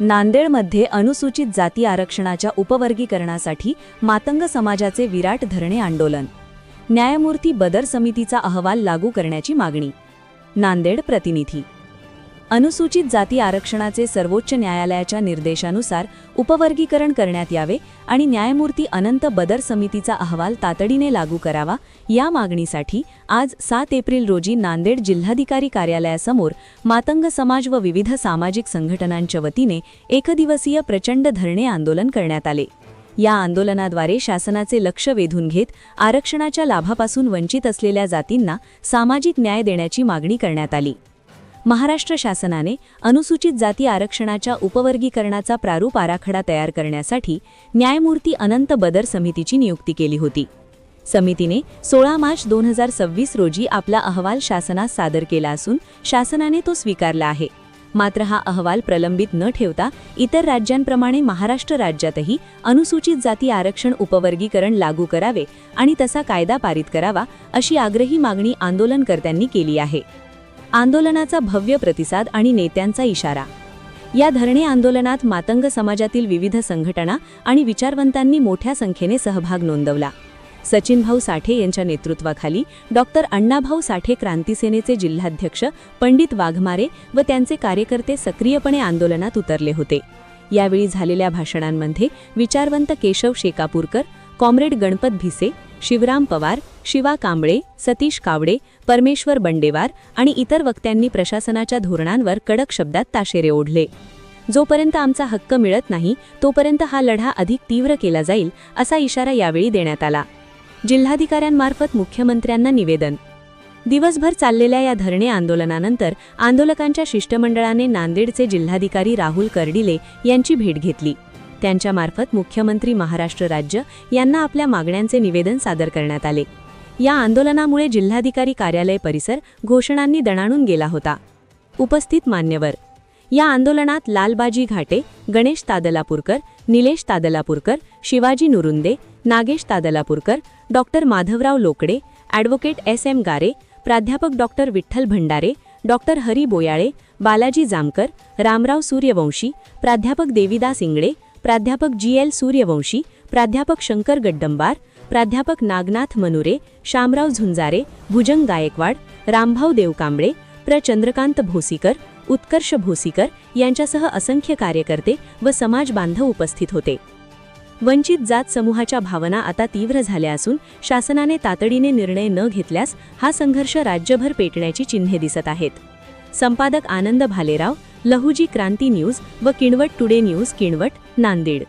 नांदेडमध्ये अनुसूचित जाती आरक्षणाच्या उपवर्गीकरणासाठी मातंग समाजाचे विराट धरणे आंदोलन. न्यायमूर्ती बदर समितीचा अहवाल लागू करण्याची मागणी. नांदेड प्रतिनिधी. अनुसूचित जाती आरक्षणाचे सर्वोच्च न्यायालयाच्या निर्देशानुसार उपवर्गीकरण करण्यात यावे आणि न्यायमूर्ती अनंत बदर समितीचा अहवाल तातडीने लागू करावा या मागणीसाठी आज 7 एप्रिल रोजी नांदेड जिल्हाधिकारी कार्यालयासमोर मातंग समाज व विविध सामाजिक संघटनांच्या वतीने एकदिवसीय प्रचंड धरणे आंदोलन करण्यात आले. या आंदोलनाद्वारे शासनाचे लक्ष वेधून घेत आरक्षणाच्या लाभापासून वंचित असलेल्या जातींना सामाजिक न्याय देण्याची मागणी करण्यात आली. महाराष्ट्र शासनाने अनुसूचित जाती आरक्षणाच्या उपवर्गीकरणाचा प्रारूप आराखडा तयार करण्यासाठी न्यायमूर्ती अनंत बदर समितीची नियुक्ती केली होती. समितीने 16 मार्च 2026 रोजी आपला अहवाल शासनास सादर केला असून शासनाने तो स्वीकारला आहे. मात्र हा अहवाल प्रलंबित न ठेवता इतर राज्यांप्रमाणे महाराष्ट्र राज्यातही अनुसूचित जाती आरक्षण उपवर्गीकरण लागू करावे आणि तसा कायदा पारित करावा अशी आग्रही मागणी आंदोलनकर्त्यांनी केली आहे. आंदोलनाचा भव्य प्रतिसाद आणि नेत्यांचा इशारा. या धरणे आंदोलनात मातंग समाजातील विविध संघटना आणि विचारवंतांनी मोठ्या संख्येने सहभाग नोंदवला. सचिनभाऊ साठे यांच्या नेतृत्वाखाली डॉक्टर अण्णाभाऊ साठे क्रांतिसेनेचे जिल्हाध्यक्ष पंडित वाघमारे व त्यांचे कार्यकर्ते सक्रियपणे आंदोलनात उतरले होते. यावेळी झालेल्या भाषणांमध्ये विचारवंत केशव शेकापूरकर, कॉम्रेड गणपत भिसे, शिवराम पवार, शिवा कांबळे, सतीश कावडे, परमेश्वर बंडेवार आणि इतर वक्त्यांनी प्रशासनाच्या धोरणांवर कडक शब्दात ताशेरे ओढले. जोपर्यंत आमचा हक्क मिळत नाही तोपर्यंत हा लढा अधिक तीव्र केला जाईल असा इशारा यावेळी देण्यात आला. जिल्हाधिकाऱ्यांमार्फत मुख्यमंत्र्यांना निवेदन. दिवसभर चाललेल्या या धरणे आंदोलनानंतर आंदोलकांच्या शिष्टमंडळाने नांदेडचे जिल्हाधिकारी राहुल कर्डिले यांची भेट घेतली. त्यांच्यामार्फत मुख्यमंत्री महाराष्ट्र राज्य यांना आपल्या मागण्यांचे निवेदन सादर करण्यात आले. या आंदोलनामुळे जिल्हाधिकारी कार्यालय परिसर घोषणांनी दणाणून गेला होता. उपस्थित मान्यवर. या आंदोलनात Lalbaji Ghate, Ganesh Tadlapurkar, Nilesh Tadlapurkar, Shivaji Nurunde, Nagesh Tadlapurkar, doctor Madhavrao Lokde, advocate SM Gare, प्राध्यापक डॉक्टर विठ्ठल भंडारे, डॉक्टर हरी बोयाळे, बालाजी जामकर, रामराव सूर्यवंशी, प्राध्यापक देविदास इंगळे, प्राध्यापक GL सूर्यवंशी, प्राध्यापक शंकर गड्डंबार, प्राध्यापक नागनाथ मनुरे, शामराव झुंजारे, भुजंग गायकवाड, रामभाऊ देवकांबळे, चंद्रकांत भोसीकर, उत्कर्ष भोसीकर यांच्यासह असंख्य कार्यकर्ते व समाज बांधव उपस्थित होते. वंचित जात समूहाच्या भावना आता तीव्र झाल्या असून शासनाने तातडीने निर्णय न घेतल्यास हा संघर्ष राज्यभर पेटण्याची चिन्हे दिसत आहेत. संपादक आनंद भालेराव, लहुजी क्रांती न्यूज व किणवट टुडे न्यूज, किणवट, नांदेड.